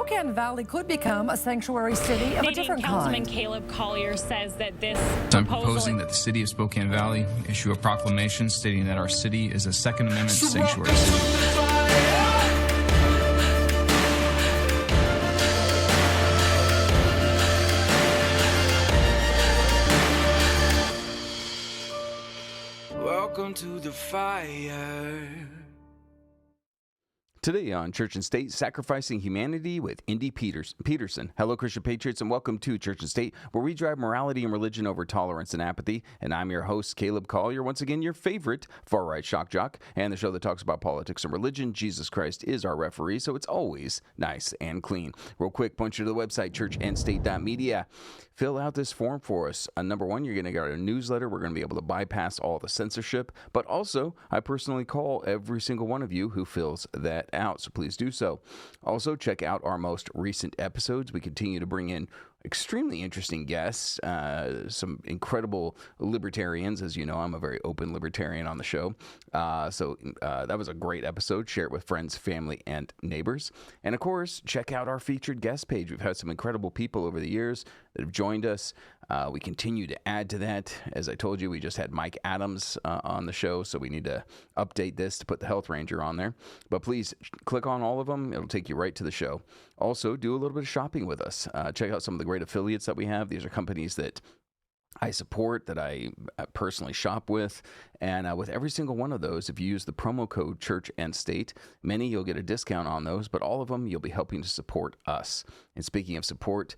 Spokane Valley could become a sanctuary city of a different Councilman kind. Caleb Collier says that this I'm proposing that the city of Spokane Valley issue a proclamation stating that our city is a Second Amendment sanctuary city. Welcome to the fire. Today on Church and State, Sacrificing Humanity with Indy Pederson. Hello, Christian Patriots, and welcome to Church and State, where we drive morality and religion over tolerance and apathy. And I'm your host, Caleb Collier, once again, your favorite far-right shock jock, and the show that talks about politics and religion. Jesus Christ is our referee, so it's always nice and clean. Real quick, point you to the website, churchandstate.media. Fill out this form for us. Number one, you're going to get our newsletter. We're going to be able to bypass all the censorship, but also, I personally call every single one of you who fills that out, so please do so. Also, check out our most recent episodes. We continue to bring in extremely interesting guests, some incredible libertarians. As you know, I'm a very open libertarian on the show. So that was a great episode. Share it with friends, family, and neighbors. And of course, check out our featured guest page. We've had some incredible people over the years that have joined us. We continue to add to that. As I told you, we just had Mike Adams on the show, so we need to update this to put the Health Ranger on there. But please click on all of them. It'll take you right to the show. Also, do a little bit of shopping with us. Check out some of the great affiliates that we have. These are companies that I support, that I personally shop with. And with every single one of those, if you use the promo code Church and State, many you'll get a discount on those, but all of them you'll be helping to support us. And speaking of support,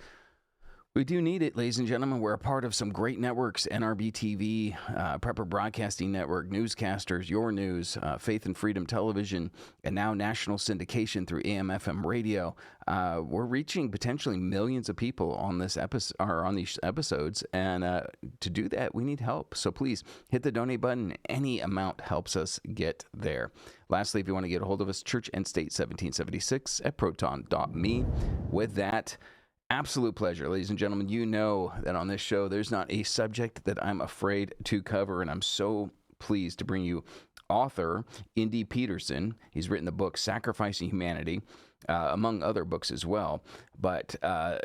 we do need it, ladies and gentlemen. We're a part of some great networks: NRBTV, Prepper Broadcasting Network, Newscasters, Your News, Faith and Freedom Television, and now national syndication through AM/FM radio. We're reaching potentially millions of people on this on these episodes, and to do that, we need help. So please hit the donate button. Any amount helps us get there. Lastly, if you want to get a hold of us, Church and State 1776 at proton.me. With that, absolute pleasure, ladies and gentlemen. You know that on this show, there's not a subject that I'm afraid to cover, and I'm so pleased to bring you author Indy Pederson. He's written the book Sacrificing Humanity, among other books as well. But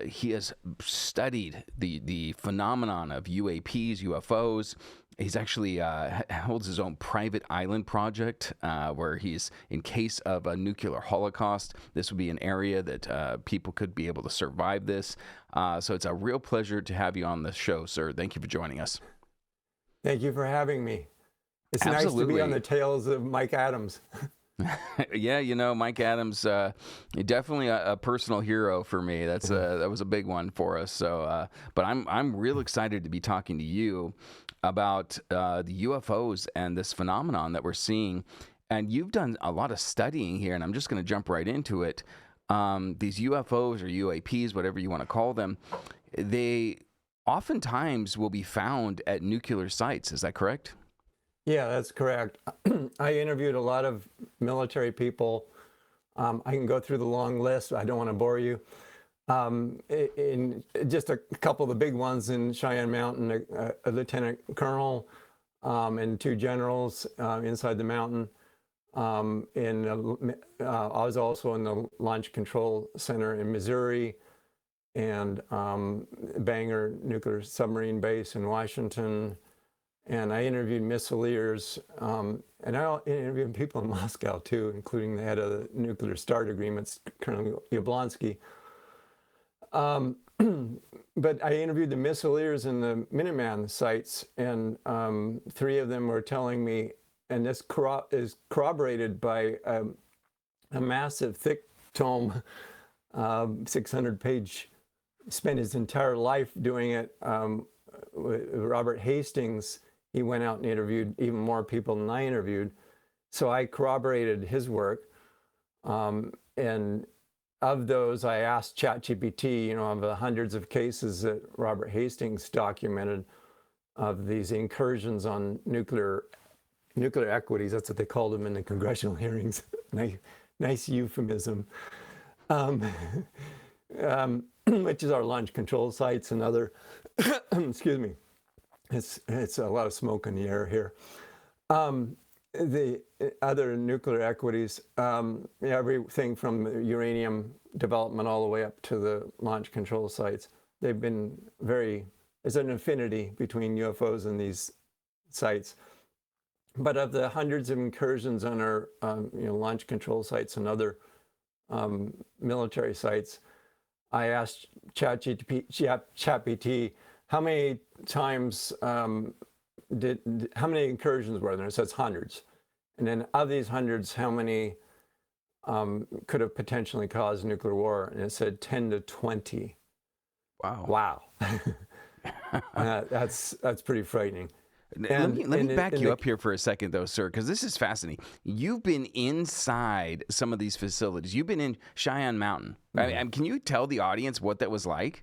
he has studied the phenomenon of UAPs, UFOs. He's actually holds his own private island project where he's, in case of a nuclear holocaust, this would be an area that people could be able to survive this. So it's a real pleasure to have you on the show, sir. Thank you for joining us. Thank you for having me. It's Absolutely. nice to be on the tails of Mike Adams. Yeah, you know, Mike Adams, definitely a personal hero for me. That was a big one for us. So, but I'm real excited to be talking to you about the UFOs and this phenomenon that we're seeing. And you've done a lot of studying here, and I'm just going to jump right into it. These UFOs or UAPs, whatever you want to call them, they oftentimes will be found at nuclear sites. Is that correct? Yeah, that's correct. I interviewed a lot of military people. I can go through the long list. I don't want to bore you. In just a couple of the big ones in Cheyenne Mountain, a lieutenant colonel and two generals inside the mountain. I was also in the Launch Control Center in Missouri, and Bangor Nuclear Submarine Base in Washington. And I interviewed missileers, and I interviewed people in Moscow too, including the head of the Nuclear START agreements, Colonel Yablonsky. But I interviewed the missileers in the Minuteman sites, and three of them were telling me, and this is corroborated by a massive, thick tome, 600-page, spent his entire life doing it. Robert Hastings, he went out and interviewed even more people than I interviewed. So I corroborated his work. And of those, I asked ChatGPT, of the hundreds of cases that Robert Hastings documented of these incursions on nuclear equities. That's what they called them in the congressional hearings. Nice euphemism. Which is our launch control sites and other, excuse me, it's a lot of smoke in the air here. the other nuclear equities, everything from uranium development all the way up to the launch control sites, they've been there's an affinity between UFOs and these sites. But of the hundreds of incursions on our launch control sites and other military sites, I asked ChatGPT how many times how many incursions were there? It says hundreds. And then of these hundreds, how many could have potentially caused nuclear war? And it said 10 to 20. Wow. That's pretty frightening. Let me back you up here for a second, though, sir, because this is fascinating. You've been inside some of these facilities. You've been in Cheyenne Mountain. Mm-hmm. Can you tell the audience what that was like?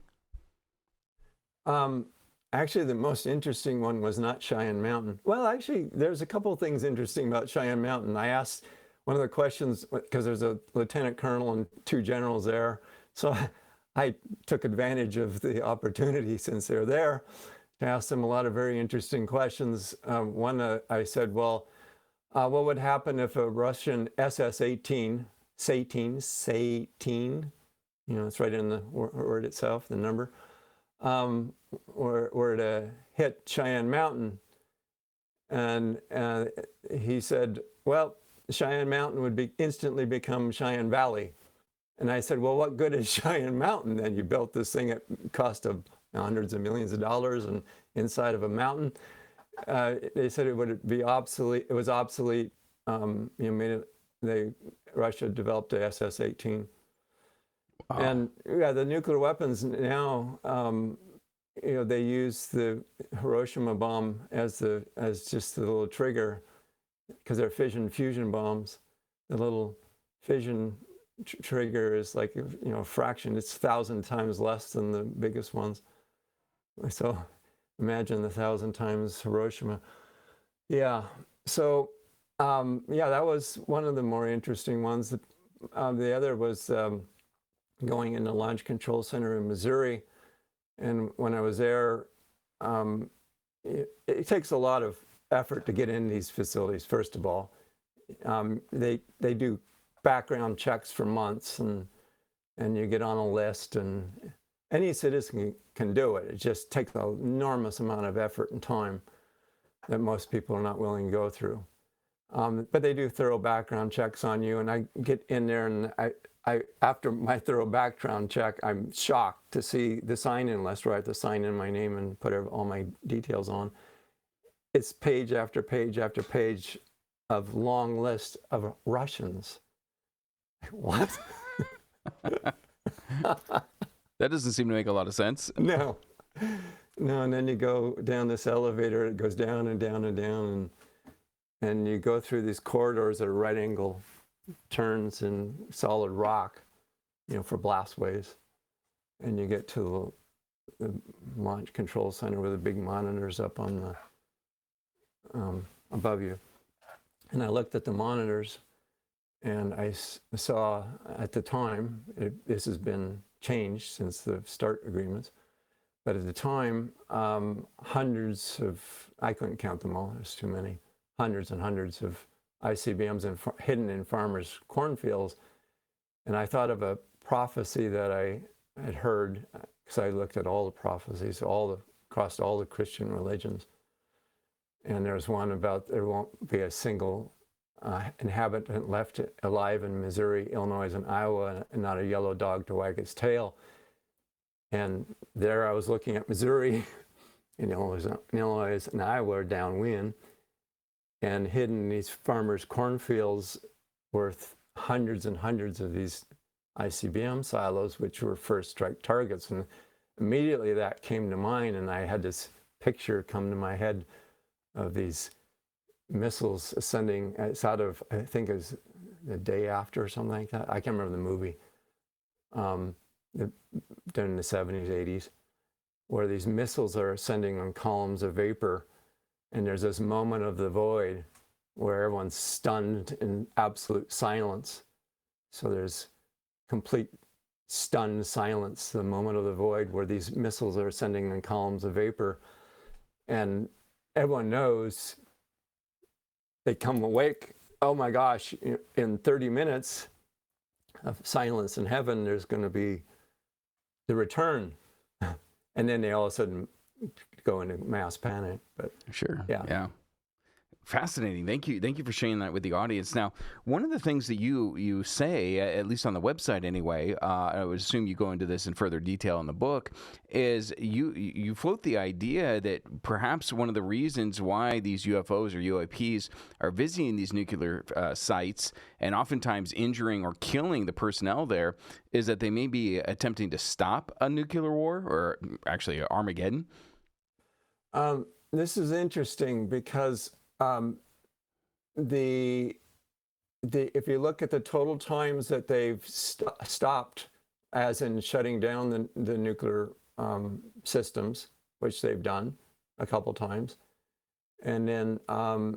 Actually, the most interesting one was not Cheyenne Mountain. Well, actually, there's a couple of things interesting about Cheyenne Mountain. I asked one of the questions, because there's a lieutenant colonel and 2 generals there. So I took advantage of the opportunity since they're there to ask them a lot of very interesting questions. One, I said, well, what would happen if a Russian SS-18, Satan, it's right in the word itself, the number, were to hit Cheyenne Mountain? And he said, well, Cheyenne Mountain would instantly become Cheyenne Valley. And I said, well, what good is Cheyenne Mountain then? You built this thing at cost of hundreds of millions of dollars and inside of a mountain. They said it would be obsolete. It was obsolete. Russia developed a SS-18. Wow. And the nuclear weapons now, they use the Hiroshima bomb as just the little trigger, because they're fission-fusion bombs. The little fission trigger is like a fraction. It's 1,000 times less than the biggest ones. So imagine 1,000 times Hiroshima. Yeah. So that was one of the more interesting ones. The other was going in the Launch Control Center in Missouri. And when I was there, it takes a lot of effort to get in these facilities, first of all. They do background checks for months, and you get on a list, and any citizen can do it. It just takes an enormous amount of effort and time that most people are not willing to go through. But they do thorough background checks on you, and I get in there, and I after my thorough background check, I'm shocked to see the sign-in list where I have to sign in my name and put all my details on. It's page after page after page of long list of Russians. What? That doesn't seem to make a lot of sense. No, and then you go down this elevator, it goes down and down and down, and you go through these corridors that are right angle turns in solid rock, for blastways. And you get to the launch control center with the big monitors up on the, above you. And I looked at the monitors, and I saw at the time, this has been changed since the START agreements, but at the time, hundreds of, I couldn't count them all, there's too many, hundreds and hundreds of ICBMs hidden in farmers' cornfields. And I thought of a prophecy that I had heard, because I looked at all the prophecies, across all the Christian religions. And there's one about there won't be a single inhabitant left alive in Missouri, Illinois, and Iowa, and not a yellow dog to wag its tail. And there I was looking at Missouri, and Illinois and Iowa are downwind, and hidden in these farmers' cornfields were hundreds and hundreds of these ICBM silos, which were first strike targets. And immediately that came to mind, and I had this picture come to my head of these missiles ascending. It's out of, I think it was The Day After or something like that. I can't remember the movie. During the 70s, 80s, where these missiles are ascending on columns of vapor, and there's this moment of the void where everyone's stunned in absolute silence. So there's complete stunned silence, the moment of the void where these missiles are ascending in columns of vapor. And everyone knows they come awake. Oh my gosh! In 30 minutes of silence in heaven, there's going to be the return, and then they all of a sudden go into mass panic. But Sure. yeah. Yeah. Fascinating. Thank you. Thank you for sharing that with the audience. Now, one of the things that you say, at least on the website anyway, I would assume you go into this in further detail in the book, is you float the idea that perhaps one of the reasons why these UFOs or UAPs are visiting these nuclear sites and oftentimes injuring or killing the personnel there is that they may be attempting to stop a nuclear war or actually Armageddon. This is interesting because if you look at the total times that they've stopped, as in shutting down the nuclear systems, which they've done a couple times, and then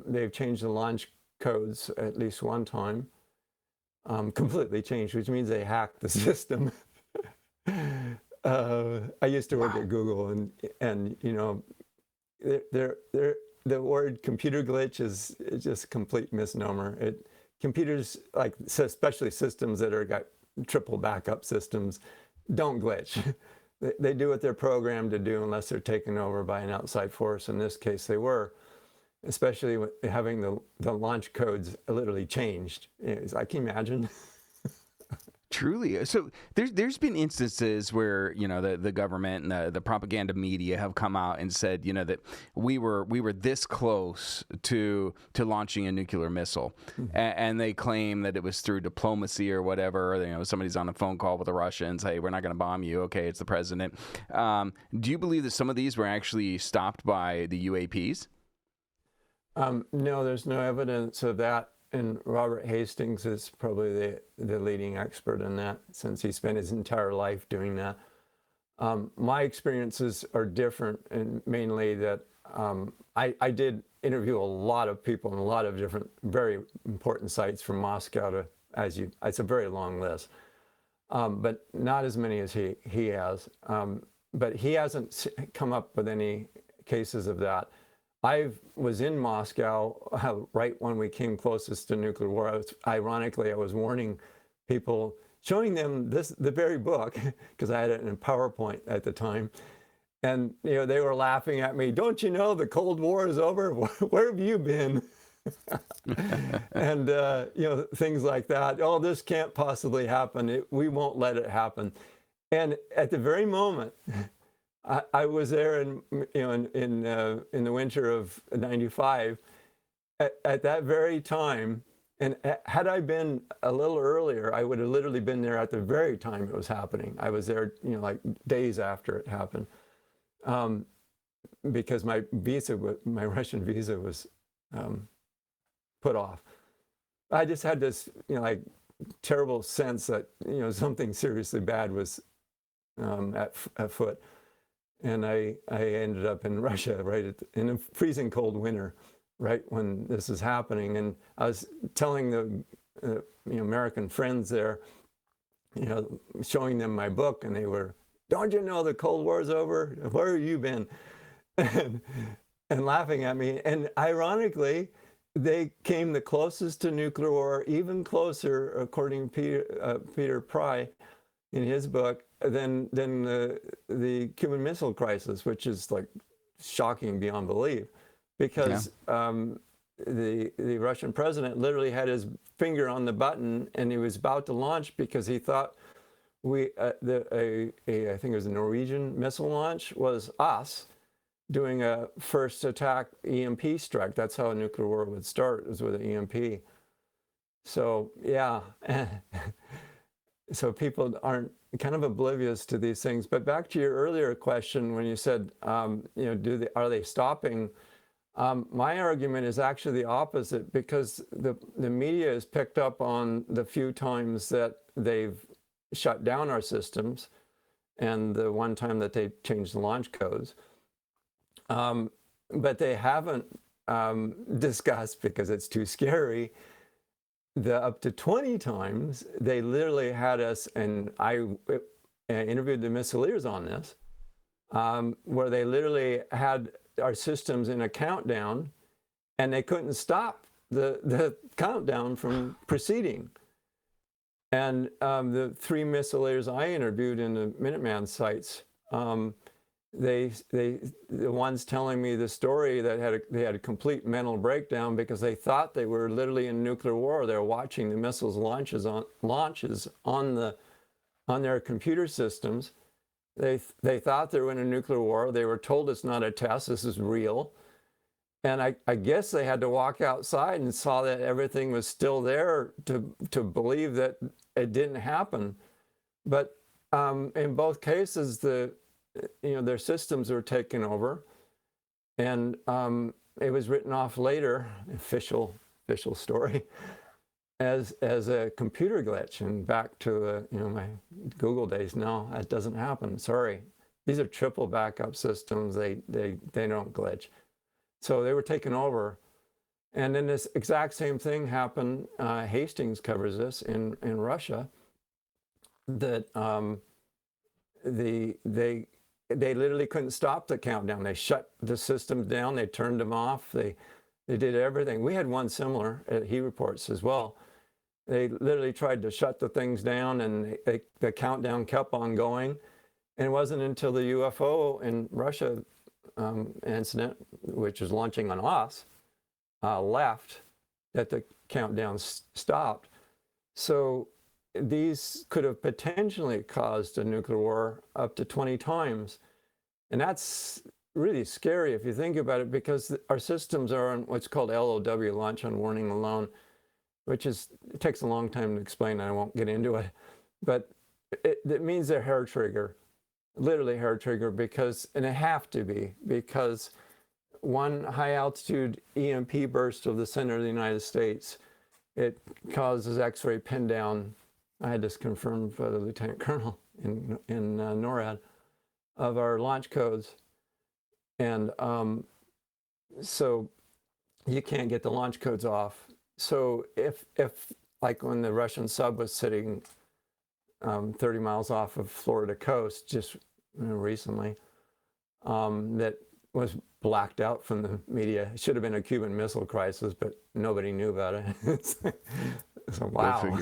they've changed the launch codes at least one time, completely changed, which means they hacked the system. I used to work at Google, and you know, the word computer glitch is just a complete misnomer. Computers, like especially systems that are got triple backup systems, don't glitch. They do what they're programmed to do unless they're taken over by an outside force. In this case, they were, especially with having the launch codes literally changed. Can you imagine? Truly. So there's been instances where, you know, the government and the propaganda media have come out and said, you know, that we were this close to launching a nuclear missile. Mm-hmm. And they claim that it was through diplomacy or whatever. You know, somebody's on a phone call with the Russians. Hey, we're not going to bomb you. Okay, it's the president. Do you believe that some of these were actually stopped by the UAPs? No, there's no evidence of that. And Robert Hastings is probably the leading expert in that, since he spent his entire life doing that. My experiences are different, and mainly that I did interview a lot of people in a lot of different, very important sites from Moscow to, it's a very long list, but not as many as he has. But he hasn't come up with any cases of that. I was in Moscow right when we came closest to nuclear war. Ironically, I was warning people, showing them the very book, because I had it in PowerPoint at the time. And you know, they were laughing at me. Don't you know the Cold War is over? Where have you been? And you know, things like that. Oh, this can't possibly happen. We won't let it happen. And at the very moment, I was there in the winter of '95. At that very time, and had I been a little earlier, I would have literally been there at the very time it was happening. I was there, you know, like days after it happened, because my Russian visa was put off. I just had this, you know, like terrible sense that, you know, something seriously bad was at foot. And I ended up in Russia in a freezing cold winter, right when this is happening. And I was telling the American friends there, you know, showing them my book, and they were, don't you know the Cold War's over? Where have you been? And laughing at me. And ironically, they came the closest to nuclear war, even closer, according to Tue-Fri in his book, than the Cuban Missile Crisis, which is like shocking beyond belief, because the Russian president literally had his finger on the button, and he was about to launch because he thought I think it was a Norwegian missile launch was us doing a first attack EMP strike. That's how a nuclear war would start, was with an EMP. So yeah. So people aren't kind of oblivious to these things. But back to your earlier question, when you said, you know, are they stopping? My argument is actually the opposite, because the media has picked up on the few times that they've shut down our systems, and the one time that they changed the launch codes. But they haven't discussed, because it's too scary, the up to 20 times they literally had us, and I interviewed the missileers on this, where they literally had our systems in a countdown, and they couldn't stop the countdown from proceeding. And the 3 missilators I interviewed in the Minuteman sites, the ones telling me the story that they had a complete mental breakdown because they thought they were literally in nuclear war. They were watching the missiles launches on their computer systems. They thought they were in a nuclear war. They were told it's not a test. This is real. And I guess they had to walk outside and saw that everything was still there to believe that it didn't happen. But in both cases, their systems were taken over, and it was written off later, official story, as a computer glitch. And back to my Google days, no, that doesn't happen. Sorry, these are triple backup systems. They don't glitch. So they were taken over. And then this exact same thing happened, Hastings covers this, in Russia, that they literally couldn't stop the countdown. They shut the systems down, they turned them off, they did everything. We had one similar, he reports as well. They literally tried to shut the things down, and the countdown kept on going. And it wasn't until the UFO in Russia incident, which was launching on us, left, that the countdown stopped. So these could have potentially caused a nuclear war up to 20 times. And that's really scary if you think about it, because our systems are on what's called LOW, launch on warning alone, which it takes a long time to explain, and I won't get into it. But it means they're hair trigger, literally hair trigger, and it have to be, because one high altitude EMP burst of the center of the United States, it causes X-ray pin down. I had this confirmed by the lieutenant colonel in NORAD of our launch codes. And so you can't get the launch codes off. So if like when the Russian sub was sitting 30 miles off of Florida coast just recently, that was blacked out from the media. It should have been a Cuban Missile Crisis, but nobody knew about it. So wow.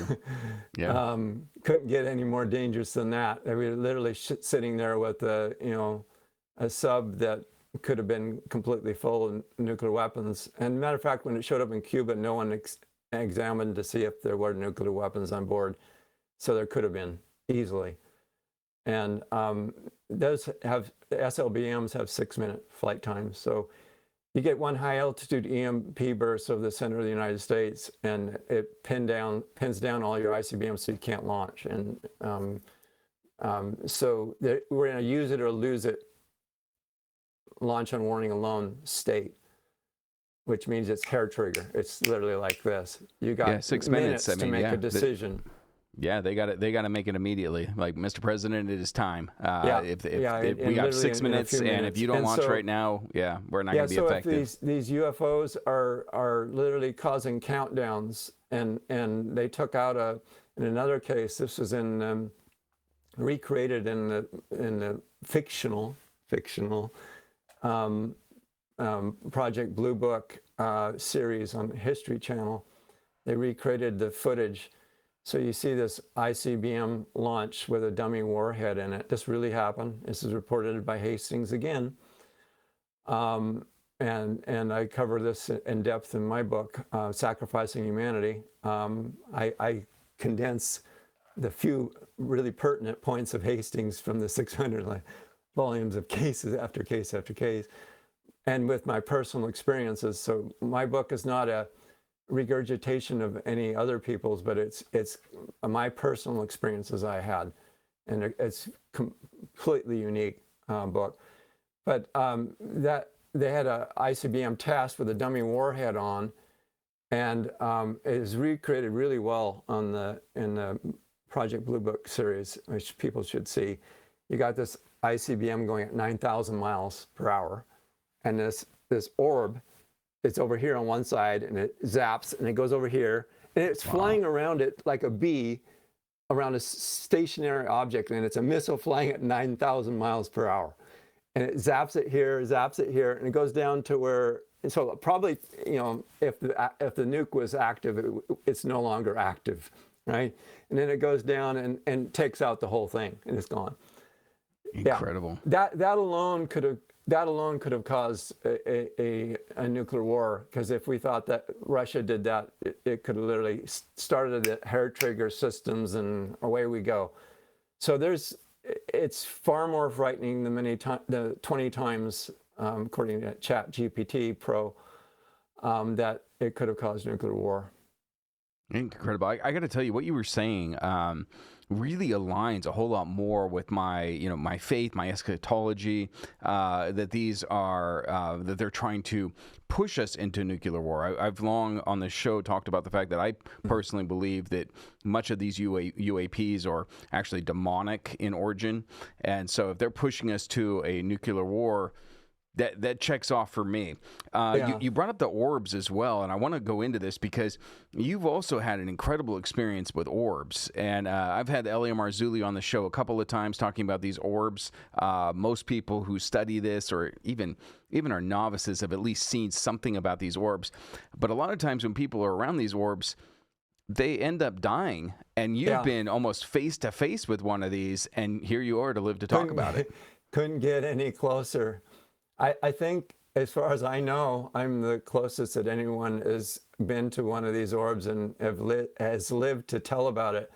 Yeah. Couldn't get any more dangerous than that. They were literally sitting there with a sub that could have been completely full of nuclear weapons. And matter of fact, when it showed up in Cuba, no one examined to see if there were nuclear weapons on board. So there could have been, easily. And SLBMs have 6-minute flight times. So you get one high altitude EMP burst over the center of the United States, and it pins down all your ICBMs, so you can't launch. And so we're in a use it or lose it, launch on warning alone state, which means it's hair trigger. It's literally like this. You got 6 minutes minutes to make a decision. Yeah, they got to make it immediately. Like, Mr. President, it is time. If we got 6 minutes, and if you don't launch right now, we're not going to be effective. So if these UFOs are literally causing countdowns, and they took out in another case, this was recreated in the fictional Project Blue Book series on History Channel. They recreated the footage. So you see this ICBM launch with a dummy warhead in it. This really happened. This is reported by Hastings again. And I cover this in depth in my book, Sacrificing Humanity. I condense the few really pertinent points of Hastings from the 600 volumes of cases after case after case, and with my personal experiences. So my book is not a regurgitation of any other people's, but it's my personal experiences I had, and it's completely unique book. But that they had a ICBM test with a dummy warhead on, and it is recreated really well in the Project Blue Book series, which people should see. You got this ICBM going at 9,000 miles per hour, and this orb, it's over here on one side, and it zaps, and it goes over here, and it's flying around it like a bee around a stationary object, and it's a missile flying at 9,000 miles per hour. And it zaps it here, and it goes down to where so probably, if the nuke was active, it's no longer active, right? And then it goes down and takes out the whole thing, and it's gone. Incredible. Yeah, that alone could have caused a nuclear war, because if we thought that Russia did that, it could have literally started the hair trigger systems, and away we go. So it's far more frightening than the 20 times, according to ChatGPT Pro, that it could have caused nuclear war. Incredible. I got to tell you, what you were saying really aligns a whole lot more with my, my faith, my eschatology, that these are, that they're trying to push us into nuclear war. I've long on this show talked about the fact that I personally believe that much of these UAPs are actually demonic in origin. And so if they're pushing us to a nuclear war, that checks off for me. You brought up the orbs as well, and I want to go into this because you've also had an incredible experience with orbs. And I've had Elia Marzulli on the show a couple of times talking about these orbs. Most people who study this, or even are novices, have at least seen something about these orbs. But a lot of times when people are around these orbs, they end up dying. And you've been almost face to face with one of these, and here you are to live to talk about it. Couldn't get any closer. I think, as far as I know, I'm the closest that anyone has been to one of these orbs and has lived to tell about it.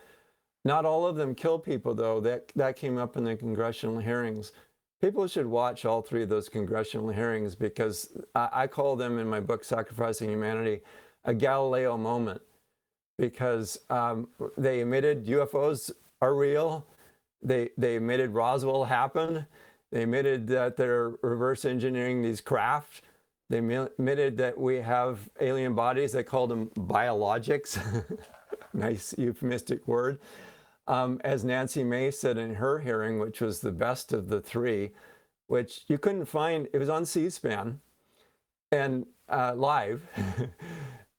Not all of them kill people, though. That came up in the congressional hearings. People should watch all 3 of those congressional hearings, because I call them in my book, Sacrificing Humanity, a Galileo moment, because they admitted UFOs are real. They admitted Roswell happened. They admitted that they're reverse engineering these craft. They admitted that we have alien bodies. They called them biologics. Nice euphemistic word. As Nancy Mace said in her hearing, which was the best of the 3, which you couldn't find, it was on C-SPAN and live.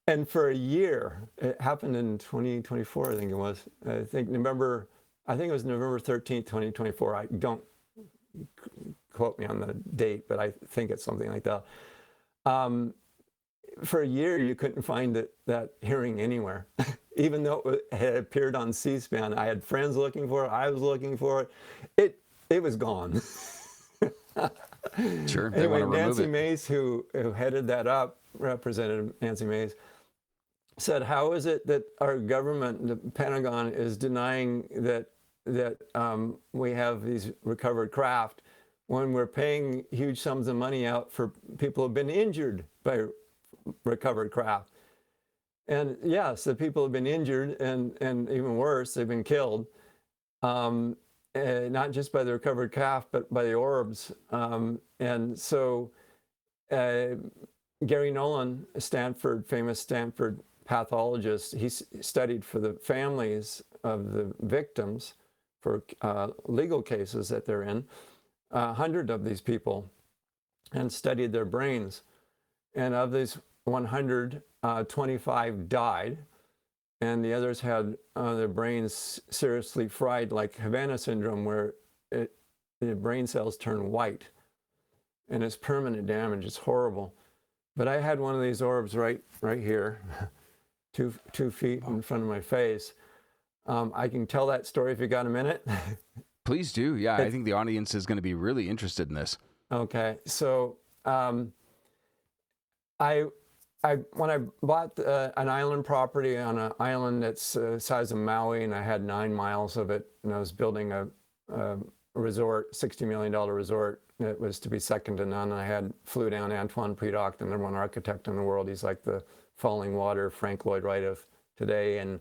And for a year, it happened in 2024, I think it was. I think it was November 13th, 2024. I don't quote me on the date, but I think it's something like that. For a year, you couldn't find that hearing anywhere, even though it had appeared on C-SPAN. I had friends looking for it. I was looking for it. It was gone. Sure. They Anyway, want to remove Nancy it. Mace, who headed that up, Representative Nancy Mace, said, how is it that our government, the Pentagon, is denying that we have these recovered craft when we're paying huge sums of money out for people who've been injured by recovered craft? And yes, the people have been injured, and even worse, they've been killed, not just by the recovered craft, but by the orbs. And so Gary Nolan, famous Stanford pathologist, he studied for the families of the victims for legal cases that they're in, 100 of these people, and studied their brains. And of these 100, 25 died, and the others had their brains seriously fried, like Havana syndrome, where the brain cells turn white, and it's permanent damage. It's horrible. But I had one of these orbs right here, 2 feet in front of my face. I can tell that story if you got a minute. Please do. Yeah, I think the audience is going to be really interested in this. Okay, so when I bought an island property on an island that's the size of Maui, and I had 9 miles of it, and I was building a resort, $60 million resort. It was to be second to none. I flew down Antoine Puydoc, the #1 architect in the world. He's like the Falling Water Frank Lloyd Wright of today. And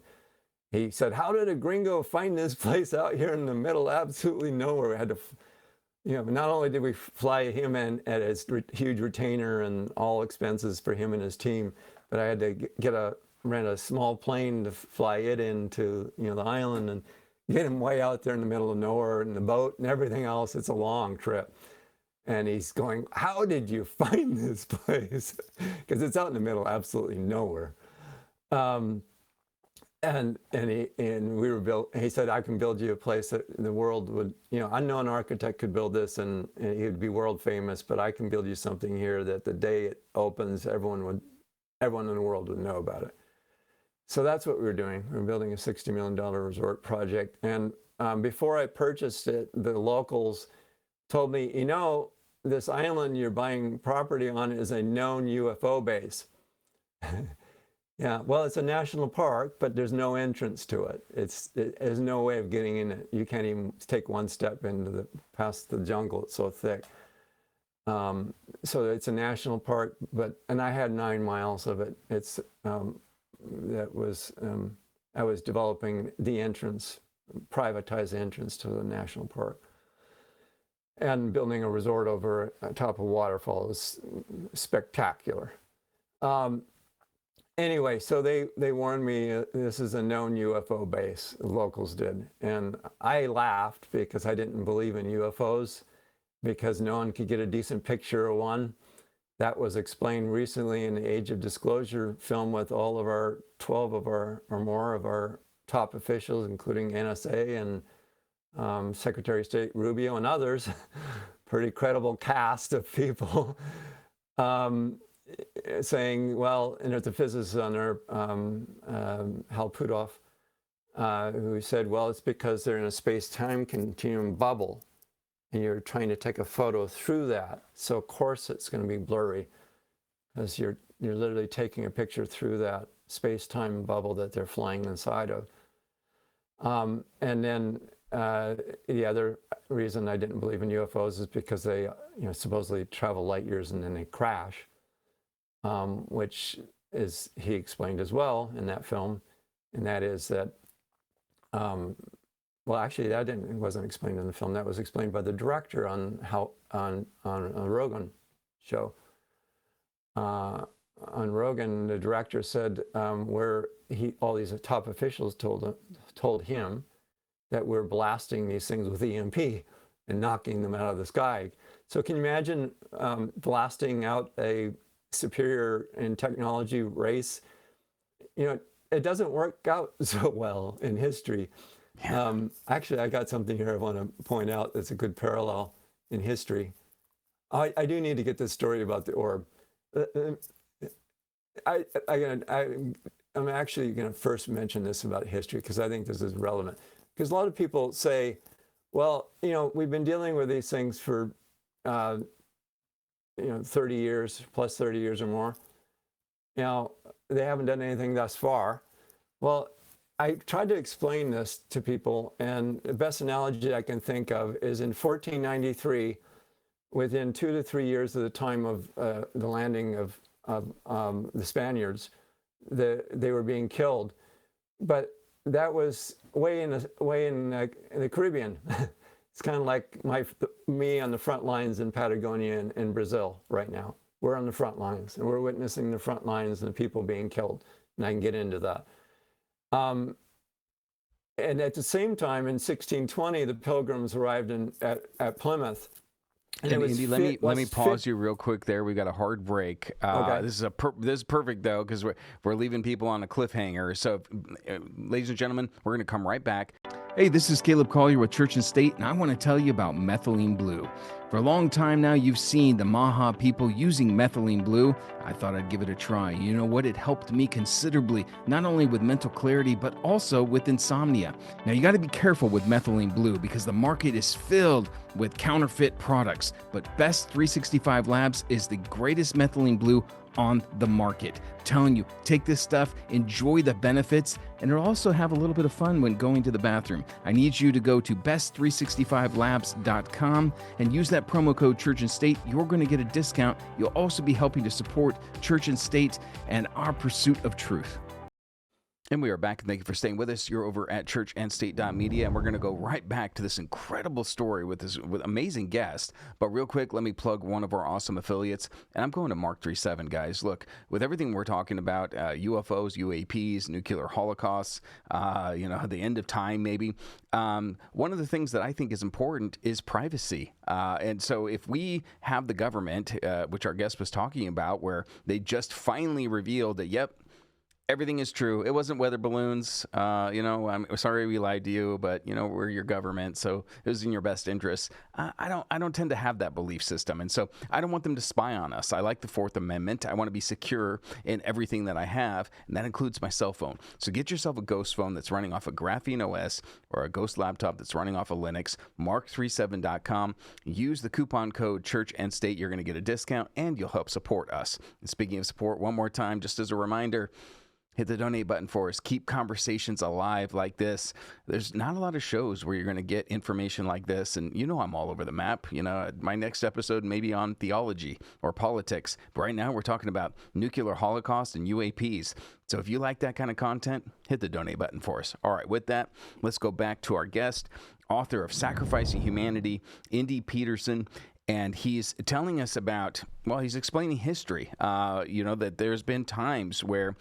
he said, how did a gringo find this place out here in the middle, absolutely nowhere? We had to, not only did we fly him in at his huge retainer and all expenses for him and his team, but I had to rent a small plane to fly it into, the island and get him way out there in the middle of nowhere, and the boat and everything else. It's a long trip. And he's going, how did you find this place? Because it's out in the middle, absolutely nowhere. And he said, I can build you a place that the world would, unknown architect could build this and he would be world famous, but I can build you something here that the day it opens, everyone in the world would know about it. So that's what we were doing. We were building a $60 million resort project. And before I purchased it, the locals told me, this island you're buying property on is a known UFO base. Yeah, well, it's a national park, but there's no entrance to it. There's no way of getting in it. You can't even take one step past the jungle. It's so thick. So it's a national park, and I had 9 miles of it. I was developing the entrance, privatized entrance to the national park, and building a resort over top of a waterfall is spectacular. Anyway, so they warned me this is a known UFO base, the locals did. And I laughed because I didn't believe in UFOs because no one could get a decent picture of one. That was explained recently in the Age of Disclosure film with all of our 12 of our or more of our top officials, including NSA and Secretary of State Rubio and others, pretty credible cast of people. Saying, well, and there's a physicist on there, Hal Puthoff, who said, well, it's because they're in a space-time continuum bubble, and you're trying to take a photo through that. So of course it's going to be blurry, because you're literally taking a picture through that space-time bubble that they're flying inside of. And then the other reason I didn't believe in UFOs is because they, supposedly travel light years and then they crash. Which is, he explained as well in that film, and that is that, well, actually, it wasn't explained in the film. That was explained by the director on a Rogan show. On Rogan, the director said where all these top officials told him that we're blasting these things with EMP and knocking them out of the sky. So can you imagine blasting out a superior in technology race? It doesn't work out so well in history. Yeah. Actually, I got something here I want to point out that's a good parallel in history. I do need to get this story about the orb. I'm actually going to first mention this about history because I think this is relevant. Because a lot of people say, well, we've been dealing with these things for 30 years, plus 30 years or more. They haven't done anything thus far. Well, I tried to explain this to people, and the best analogy I can think of is in 1493, within 2 to 3 years of the time of the landing of the Spaniards, they were being killed. But that was way in the Caribbean. It's kind of like me on the front lines in Patagonia and Brazil right now. We're on the front lines, and we're witnessing the front lines and the people being killed, and I can get into that. And at the same time, in 1620, the Pilgrims arrived at Plymouth. And Indy, let me pause you real quick there. We've got a hard break. Okay. This is perfect, though, because we're leaving people on a cliffhanger. So, ladies and gentlemen, we're going to come right back. Hey, this is Caleb Collier with Church and State, and I want to tell you about methylene blue. For a long time now, you've seen the Maha people using methylene blue. I thought I'd give it a try. You know what? It helped me considerably, not only with mental clarity, but also with insomnia. Now, you got to be careful with methylene blue because the market is filled with counterfeit products. But Best 365 Labs is the greatest methylene blue on the market. I'm telling you, take this stuff, enjoy the benefits, and it'll also have a little bit of fun when going to the bathroom. I need you to go to best365labs.com and use that promo code Church and State. You're going to get a discount. You'll also be helping to support Church and State and our pursuit of truth. And we are back, and thank you for staying with us. You're over at churchandstate.media, and we're going to go right back to this incredible story with amazing guest. But real quick, let me plug one of our awesome affiliates, and I'm going to Mark 3:7, guys. Look, with everything we're talking about, UFOs, UAPs, nuclear holocausts, the end of time maybe, one of the things that I think is important is privacy. And so if we have the government, which our guest was talking about, where they just finally revealed that, yep, everything is true. It wasn't weather balloons. I'm sorry we lied to you, but we're your government, so it was in your best interest. I don't tend to have that belief system, and so I don't want them to spy on us. I like the Fourth Amendment. I want to be secure in everything that I have, and that includes my cell phone. So get yourself a Ghost phone that's running off a Graphene OS or a Ghost laptop that's running off of Linux. Mark37.com. Use the coupon code Church and State. You're going to get a discount, and you'll help support us. And speaking of support, one more time, just as a reminder, hit the donate button for us. Keep conversations alive like this. There's not a lot of shows where you're going to get information like this. And I'm all over the map. My next episode may be on theology or politics. But right now we're talking about nuclear holocaust and UAPs. So if you like that kind of content, hit the donate button for us. All right, with that, let's go back to our guest, author of Sacrificing Humanity, Indy Pederson. And he's telling us about, he's explaining history, that there's been times where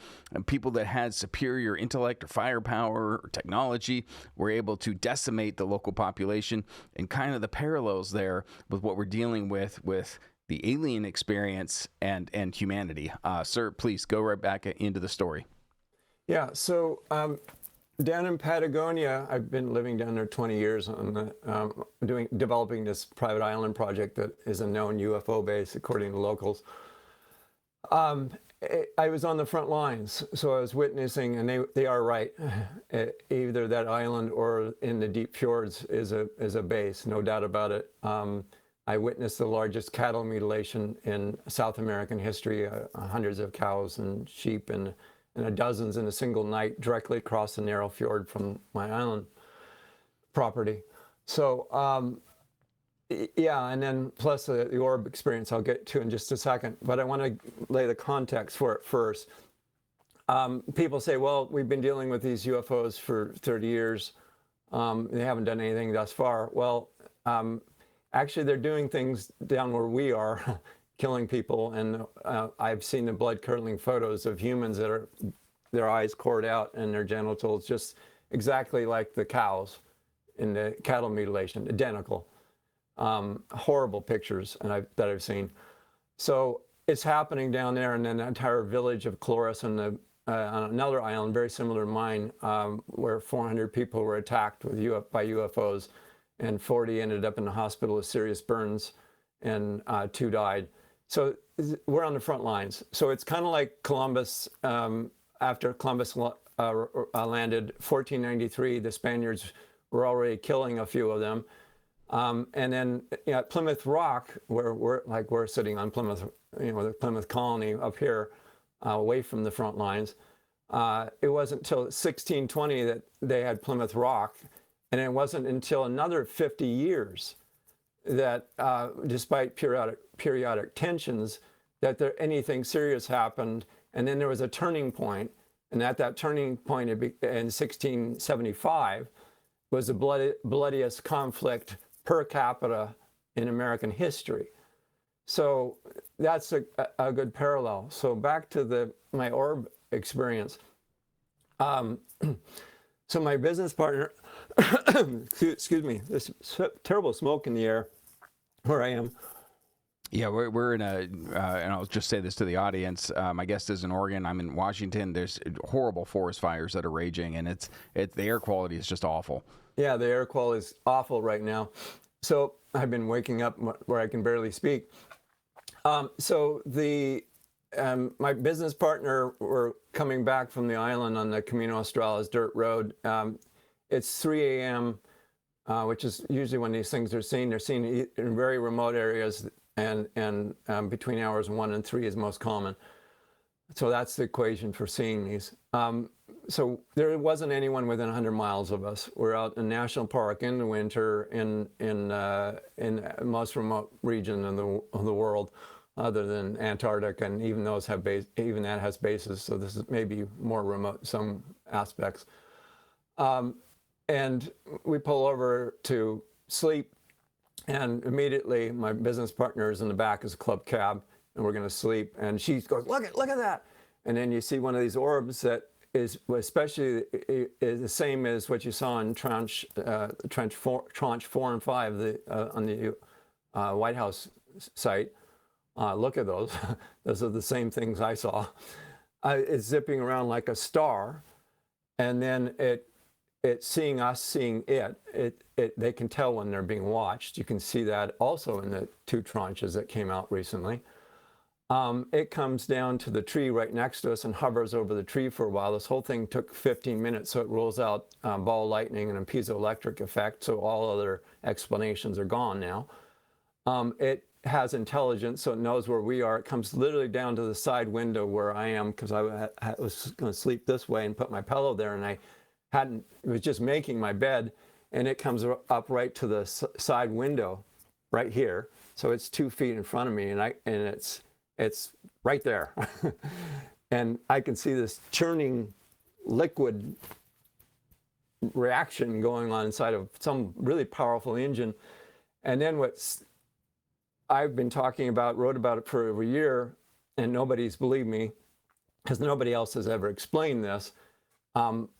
people that had superior intellect or firepower or technology were able to decimate the local population, and kind of the parallels there with what we're dealing with the alien experience and humanity. Sir, please go right back into the story. Yeah, so down in Patagonia, I've been living down there 20 years on developing this private island project that is a known UFO base, according to locals. I was on the front lines, so I was witnessing, and they are right. Either that island or in the deep fjords is a base, no doubt about it. I witnessed the largest cattle mutilation in South American history, hundreds of cows and sheep and dozens in a single night directly across the narrow fjord from my island property. So, yeah, and then plus the orb experience I'll get to in just a second, but I want to lay the context for it first. People say, well, we've been dealing with these UFOs for 30 years. They haven't done anything thus far. Well, actually, they're doing things down where we are, killing people, and I've seen the blood-curdling photos of humans that are their eyes cored out and their genitals just exactly like the cows in the cattle mutilation, identical. Horrible pictures that I've seen. So it's happening down there, and then the entire village of Chloris on another island, very similar to mine, where 400 people were attacked by UFOs, and 40 ended up in the hospital with serious burns, and 2 died. So we're on the front lines. So it's kind of like Columbus. After Columbus landed, 1493, the Spaniards were already killing a few of them. And then at Plymouth Rock, where we're sitting on Plymouth, the Plymouth colony up here, away from the front lines, it wasn't until 1620 that they had Plymouth Rock. And it wasn't until another 50 years that, despite periodic tensions, that anything serious happened. And then there was a turning point, and at that turning point in 1675 was the bloodiest conflict per capita in American history. So that's a good parallel. So back to my orb experience. So my business partner, excuse me, there's terrible smoke in the air where I am. Yeah, we're in and I'll just say this to the audience. My guest is in Oregon. I'm in Washington. There's horrible forest fires that are raging, and the air quality is just awful. Yeah, the air quality is awful right now. So I've been waking up where I can barely speak. So my business partner were coming back from the island on the Camino Australis dirt road. It's 3 a.m., which is usually when these things are seen. They're seen in very remote areas, and between hours 1 and 3 is most common. So that's the equation for seeing these. So there wasn't anyone within 100 miles of us. We're out in national park in the winter in the most remote region of the world, other than Antarctica, and even those even that has bases. So this is maybe more remote in some aspects. And we pull over to sleep, and immediately my business partner is in the back as a club cab, and we're going to sleep. And she goes, look at that. And then you see one of these orbs that is especially is the same as what you saw in tranche 4 and 5 on the White House site. Look at those. Those are the same things I saw. it's zipping around like a star, and then it seeing us seeing it. They can tell when they're being watched. You can see that also in the 2 tranches that came out recently. It comes down to the tree right next to us and hovers over the tree for a while. This whole thing took 15 minutes, so it rolls out ball lightning and a piezoelectric effect, so all other explanations are gone now. It has intelligence, so it knows where we are. It comes literally down to the side window where I am, because I was going to sleep this way and put my pillow there, and I was just making my bed, and it comes up right to the side window right here. So it's 2 feet in front of me, and it's right there. And I can see this churning liquid reaction going on inside of some really powerful engine. And then I've been talking about, wrote about it for over a year, and nobody's believed me because nobody else has ever explained this.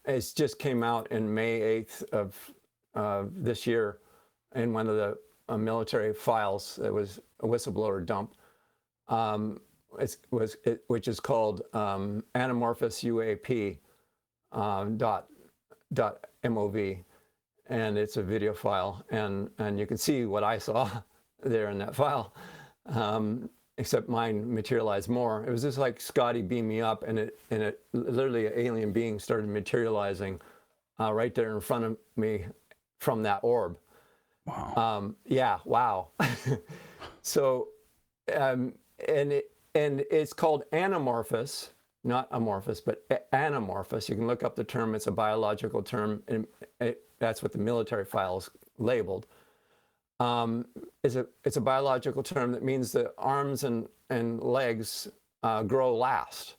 It just came out in May 8th of this year in one of the military files. It was a whistleblower dump. Which is called anamorphous UAP .mov, and it's a video file, and you can see what I saw there in that file, except mine materialized more. It was just like Scotty beamed me up, and it literally an alien being started materializing right there in front of me from that orb. Wow. Yeah, wow. So. And it's called anamorphous, not amorphous, but anamorphous. You can look up the term. It's a biological term, and that's what the military files labeled. It's a biological term that means the arms and legs grow last.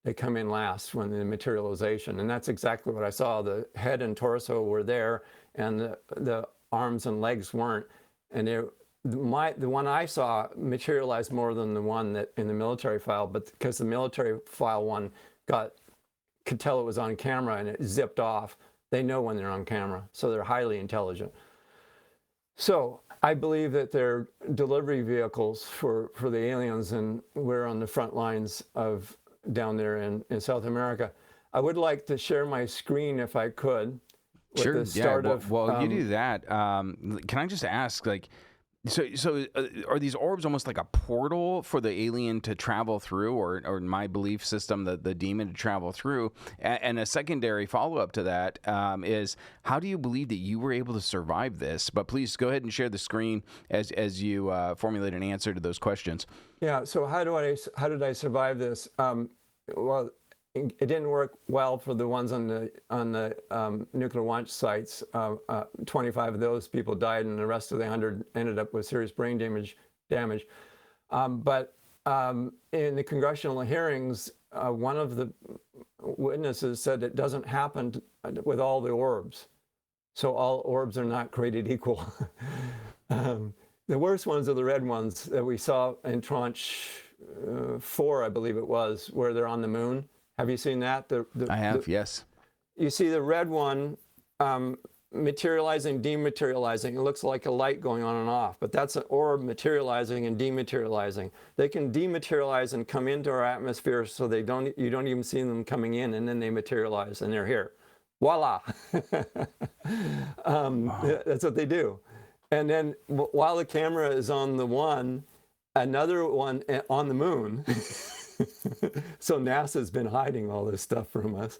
They come in last when the materialization, and that's exactly what I saw. The head and torso were there, and the arms and legs weren't, and the one I saw materialized more than the one that in the military file, but because the military file one could tell it was on camera and it zipped off. They know when they're on camera, so they're highly intelligent. So I believe that they're delivery vehicles for the aliens, and we're on the front lines of down there in South America. I would like to share my screen if I could. With Sure. the start Yeah. of, Well, you do that. Can I just ask, like, so are these orbs almost like a portal for the alien to travel through, or in my belief system, the demon to travel through? And a secondary follow-up to that is, how do you believe that you were able to survive this? But please go ahead and share the screen as you formulate an answer to those questions. Yeah. So how did I survive this? Well, it didn't work well for the ones on the nuclear launch sites. 25 of those people died, and the rest of the 100 ended up with serious brain damage. But in the congressional hearings, one of the witnesses said it doesn't happen with all the orbs. So all orbs are not created equal. The worst ones are the red ones that we saw in tranche 4, I believe it was, where they're on the moon. Have you seen that? I have, yes. You see the red one materializing, dematerializing. It looks like a light going on and off, but that's an orb materializing and dematerializing. They can dematerialize and come into our atmosphere, so you don't even see them coming in, and then they materialize and they're here. Voila! That's what they do. And then while the camera is on the one, another one on the moon. So NASA's been hiding all this stuff from us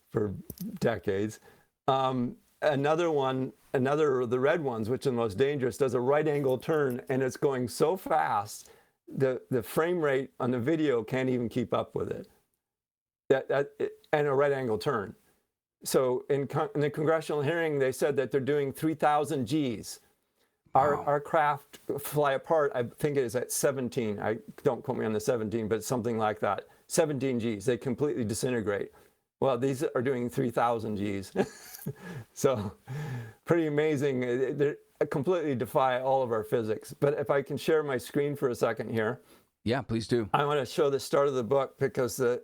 for decades. Another one, the red ones, which are the most dangerous, does a right angle turn, and it's going so fast, the frame rate on the video can't even keep up with it. And a right angle turn. So in the congressional hearing, they said that they're doing 3,000 Gs. Our craft fly apart, I think it is at 17. Don't quote me on the 17, but something like that. 17 Gs, they completely disintegrate. Well, these are doing 3,000 Gs. So pretty amazing. They completely defy all of our physics. But if I can share my screen for a second here. Yeah, please do. I want to show the start of the book, because the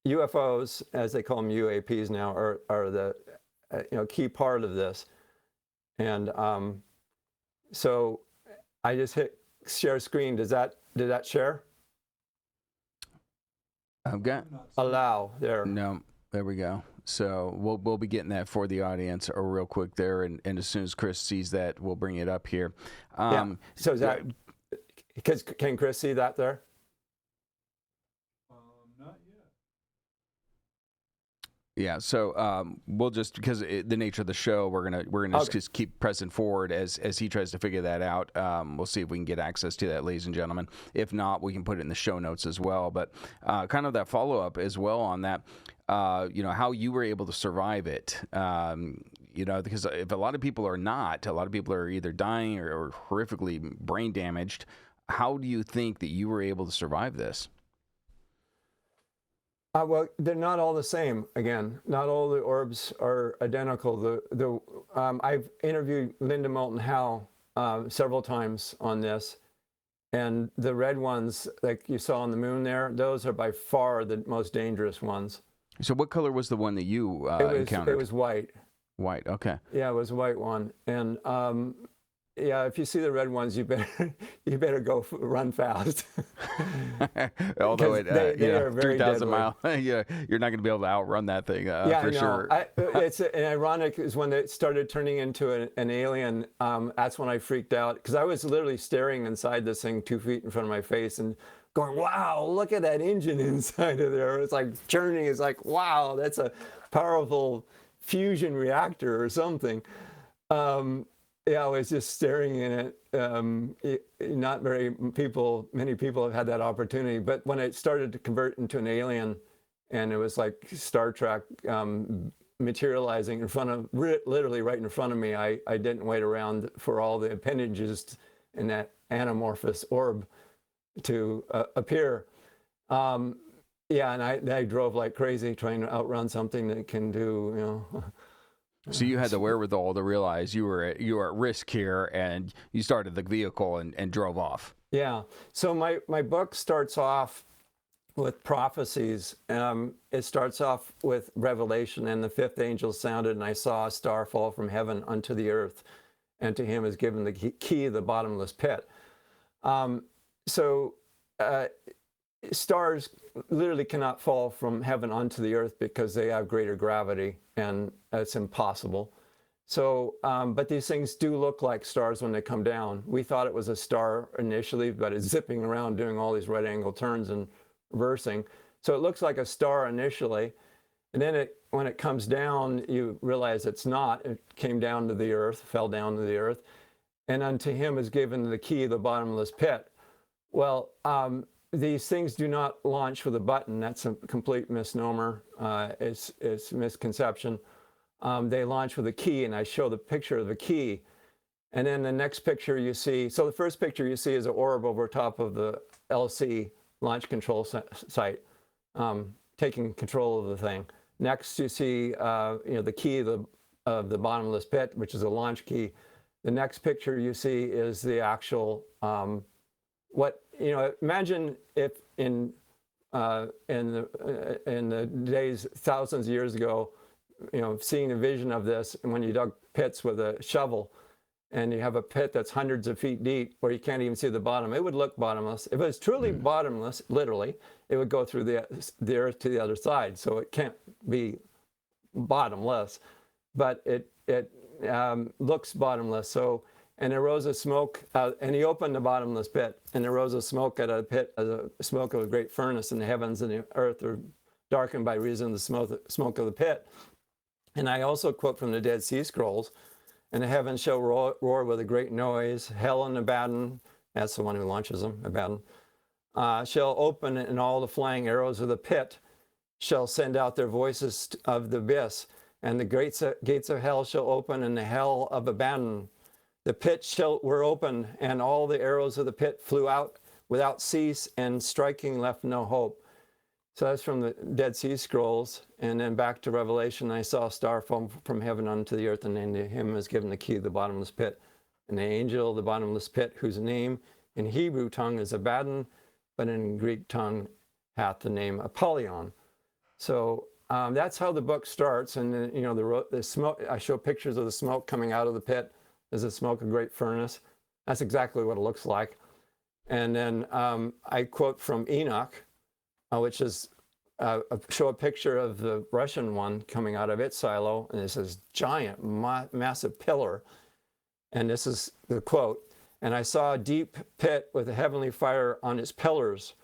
UFOs, as they call them, UAPs now, are the key part of this. And so I just hit share screen. Did that share? I've got Allow there. no. There we go. So we'll be getting that for the audience real quick there, and as soon as Chris sees that, we'll bring it up here. Yeah. So is that, can Chris see that there? Yeah, so we'll just, because the nature of the show, we're gonna just keep pressing forward as he tries to figure that out. We'll see if we can get access to that, ladies and gentlemen. If not, we can put it in the show notes as well. But kind of that follow up as well on that, how you were able to survive it. Because if a lot of people are either dying or horrifically brain damaged. How do you think that you were able to survive this? Well, they're not all the same. Again, not all the orbs are identical. I've interviewed Linda Moulton Howe several times on this, and the red ones, like you saw on the moon there, those are by far the most dangerous ones. So what color was the one that you encountered? It was white. White, okay. Yeah, it was a white one. And yeah, if you see the red ones, you better go run fast. Although they are very 3,000 deadly. mile, you're not going to be able to outrun that thing for sure. It's ironic is when it started turning into an alien. That's when I freaked out, because I was literally staring inside this thing 2 feet in front of my face and going, "Wow, look at that engine inside of there." It's like churning. It's like, wow, that's a powerful fusion reactor or something. Yeah, I was just staring in it. Not many people have had that opportunity. But when it started to convert into an alien, and it was like Star Trek materializing in front of, literally right in front of me, I didn't wait around for all the appendages in that anamorphous orb to appear. Yeah, and I drove like crazy trying to outrun something that can do, So you had the wherewithal to realize you were at risk here, and you started the vehicle and drove off. Yeah. So my book starts off with prophecies. It starts off with Revelation, and the fifth angel sounded, and I saw a star fall from heaven unto the earth, and to him is given the key of the bottomless pit. Stars literally cannot fall from heaven onto the earth because they have greater gravity, and it's impossible. So, but these things do look like stars when they come down. We thought it was a star initially, but it's zipping around doing all these right angle turns and reversing. So it looks like a star initially, and then when it comes down, you realize it's not. It came down to the earth, fell down to the earth, and unto him is given the key of the bottomless pit. Well, these things do not launch with a button. That's a complete misnomer. It's misconception. They launch with a key, and I show the picture of the key. And then the next picture you see, so the first picture you see is an orb over top of the LC, launch control site, taking control of the thing. Next you see the key of the bottomless pit, which is a launch key. The next picture you see is the actual, imagine if in the days, thousands of years ago, seeing a vision of this, and when you dug pits with a shovel, and you have a pit that's hundreds of feet deep where you can't even see the bottom, it would look bottomless. If it was truly bottomless, literally, it would go through the earth to the other side. So it can't be bottomless, but it looks bottomless. So, and there rose a smoke, and he opened the bottomless pit, and there rose a smoke at a pit, as a smoke of a great furnace, and the heavens and the earth are darkened by reason of the smoke of the pit. And I also quote from the Dead Sea Scrolls, and the heavens shall roar with a great noise, hell and Abaddon, that's the one who launches them, Abaddon, shall open, and all the flying arrows of the pit shall send out their voices of the abyss, and the gates of hell shall open, and the hell of Abaddon. The pit were open, and all the arrows of the pit flew out without cease, and striking left no hope. So that's from the Dead Sea Scrolls. And then back to Revelation, I saw a star fall from heaven unto the earth, and to him was given the key of the bottomless pit. And the angel of the bottomless pit, whose name in Hebrew tongue is Abaddon, but in Greek tongue hath the name Apollyon. So that's how the book starts. And then, the smoke, I show pictures of the smoke coming out of the pit. There's the smoke of a great furnace. That's exactly what it looks like. And then I quote from Enoch, which is show a picture of the Russian one coming out of its silo, and it's this giant, massive pillar. And this is the quote, "And I saw a deep pit with a heavenly fire on its pillars,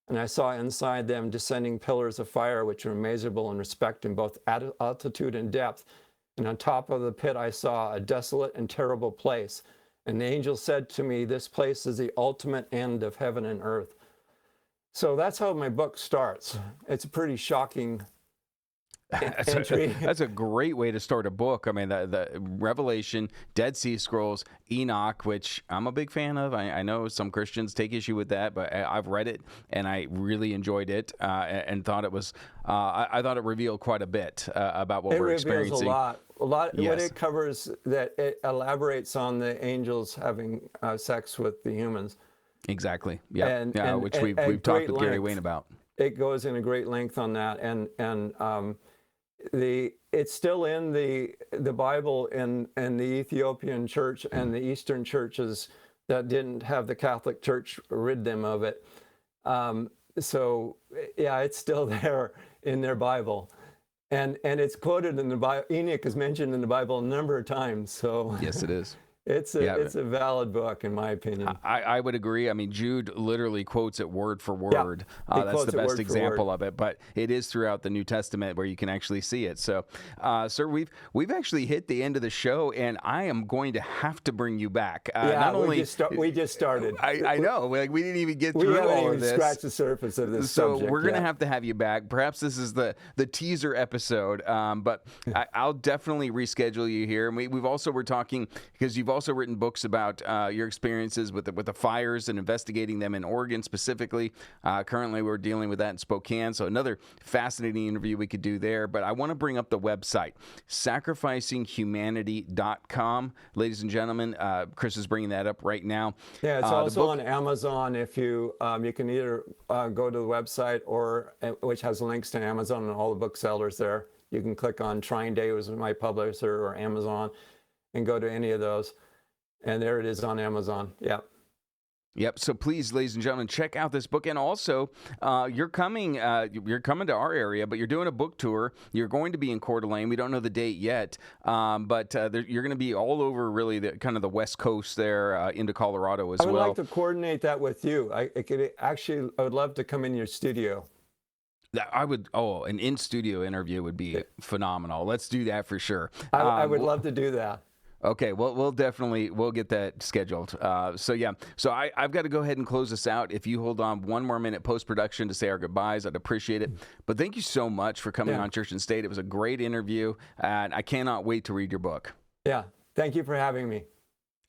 and I saw inside them descending pillars of fire, which were measurable in respect in both altitude and depth. And on top of the pit I saw a desolate and terrible place. And the angel said to me, 'This place is the ultimate end of heaven and earth.'" So that's how my book starts. It's a pretty shocking entry. That's a great way to start a book. I mean, the Revelation, Dead Sea Scrolls, Enoch, which I'm a big fan of. I know some Christians take issue with that, but I've read it and I really enjoyed it and thought it was. I thought it revealed quite a bit about what we're experiencing. It reveals a lot. Yes. What it covers, that it elaborates on the angels having sex with the humans. Exactly. Yeah. And which we've talked with Gary Wayne about. It goes in a great length on that, and it's still in the Bible in the Ethiopian church and the Eastern churches that didn't have the Catholic Church rid them of it. So yeah, it's still there in their Bible, and it's quoted in the Bible. Enoch is mentioned in the Bible a number of times. So yes, it is. It's a valid book, in my opinion. I would agree. I mean, Jude literally quotes it word for word. That's the best example of it. But it is throughout the New Testament where you can actually see it. So, sir, we've actually hit the end of the show, and I am going to have to bring you back. We just started. I know. Like, we didn't even get through all of this. We haven't even scratched the surface of this subject. So we're going to have you back. Perhaps this is the teaser episode, but I'll definitely reschedule you here. And we've also we're talking because you've also written books about your experiences with the fires and investigating them in Oregon specifically. Currently, we're dealing with that in Spokane, so another fascinating interview we could do there. But I want to bring up the website, sacrificinghumanity.com. Ladies and gentlemen, Chris is bringing that up right now. Yeah, it's also on Amazon. If you can either go to the website or which has links to Amazon and all the booksellers there. You can click on Trying Day was my publisher or Amazon and go to any of those. And there it is on Amazon. Yeah. Yep. So please, ladies and gentlemen, check out this book. And also, you're coming to our area, but you're doing a book tour. You're going to be in Coeur d'Alene. We don't know the date yet, but you're going to be all over really the West Coast there into Colorado as well. I would like to coordinate that with you. I would love to come in your studio. An in-studio interview would be phenomenal. Let's do that for sure. I would love to do that. Okay, well, we'll get that scheduled. So I've got to go ahead and close this out. If you hold on one more minute post-production to say our goodbyes, I'd appreciate it. But thank you so much for coming on Church and State. It was a great interview, and I cannot wait to read your book. Yeah, thank you for having me.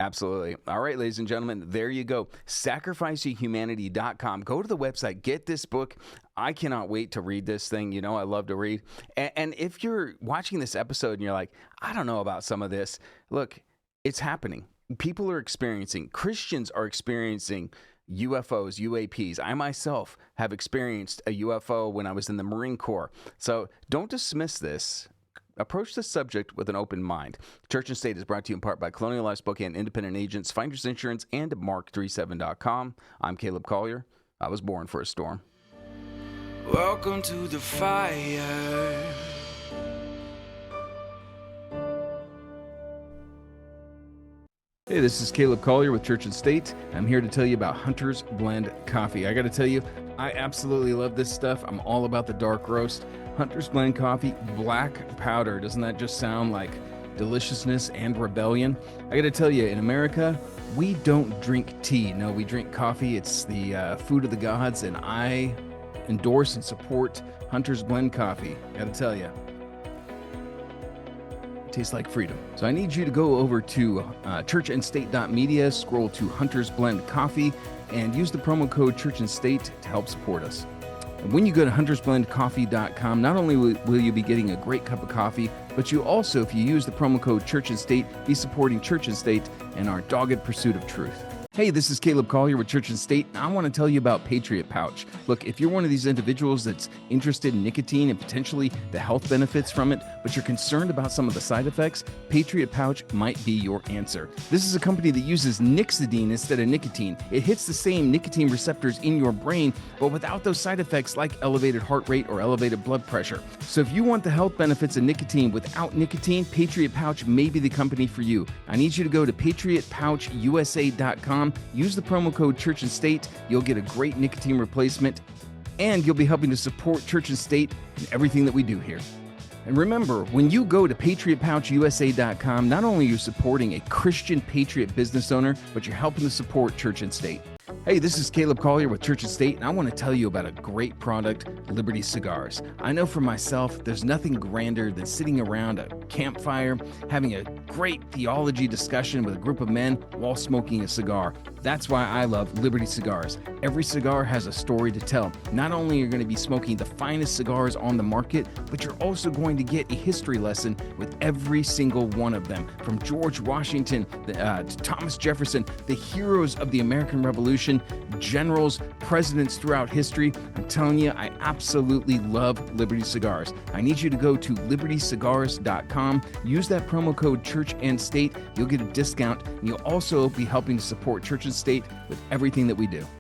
Absolutely. All right, ladies and gentlemen, there you go. Sacrificinghumanity.com. Go to the website. Get this book. I cannot wait to read this thing. You know, I love to read. And if you're watching this episode and you're like, I don't know about some of this, look, it's happening. People are experiencing, Christians are experiencing UFOs, UAPs. I myself have experienced a UFO when I was in the Marine Corps. So don't dismiss this. Approach this subject with an open mind. Church and State is brought to you in part by Colonial Life Spokane Independent Agents, Finders Insurance, and Mark37.com. I'm Caleb Collier. I was born for a storm. Welcome to the fire. Hey, this is Caleb Collier with Church and State. I'm here to tell you about Hunter's Blend Coffee. I got to tell you, I absolutely love this stuff. I'm all about the dark roast. Hunter's Blend Coffee, black powder. Doesn't that just sound like deliciousness and rebellion? I got to tell you, in America, we don't drink tea. No, we drink coffee. It's the food of the gods, and I endorse and support Hunter's Blend Coffee. Got to tell you. Tastes like freedom. So I need you to go over to churchandstate.media, scroll to Hunter's Blend Coffee, and use the promo code Church and State to help support us. And when you go to huntersblendcoffee.com, not only will you be getting a great cup of coffee, but you also, if you use the promo code Church and State, be supporting Church and State and our dogged pursuit of truth. Hey, this is Caleb Collier with Church and State, and I want to tell you about Patriot Pouch. Look, if you're one of these individuals that's interested in nicotine and potentially the health benefits from it, but you're concerned about some of the side effects, Patriot Pouch might be your answer. This is a company that uses nixidine instead of nicotine. It hits the same nicotine receptors in your brain, but without those side effects like elevated heart rate or elevated blood pressure. So if you want the health benefits of nicotine without nicotine, Patriot Pouch may be the company for you. I need you to go to patriotpouchusa.com. Use the promo code Church and State. You'll get a great nicotine replacement, and you'll be helping to support Church and State and everything that we do here. And remember, when you go to patriotpouchusa.com, not only are you supporting a Christian patriot business owner, but you're helping to support Church and State. Hey, this is Caleb Collier with Church and State, and I want to tell you about a great product, Liberty Cigars. I know for myself, there's nothing grander than sitting around a campfire, having a great theology discussion with a group of men while smoking a cigar. That's why I love Liberty Cigars. Every cigar has a story to tell. Not only are you going to be smoking the finest cigars on the market, but you're also going to get a history lesson with every single one of them. From George Washington to Thomas Jefferson, the heroes of the American Revolution, generals, presidents throughout history. I'm telling you, I absolutely love Liberty Cigars. I need you to go to libertycigars.com. Use that promo code Church and State. You'll get a discount, and you'll also be helping to support Church and State with everything that we do.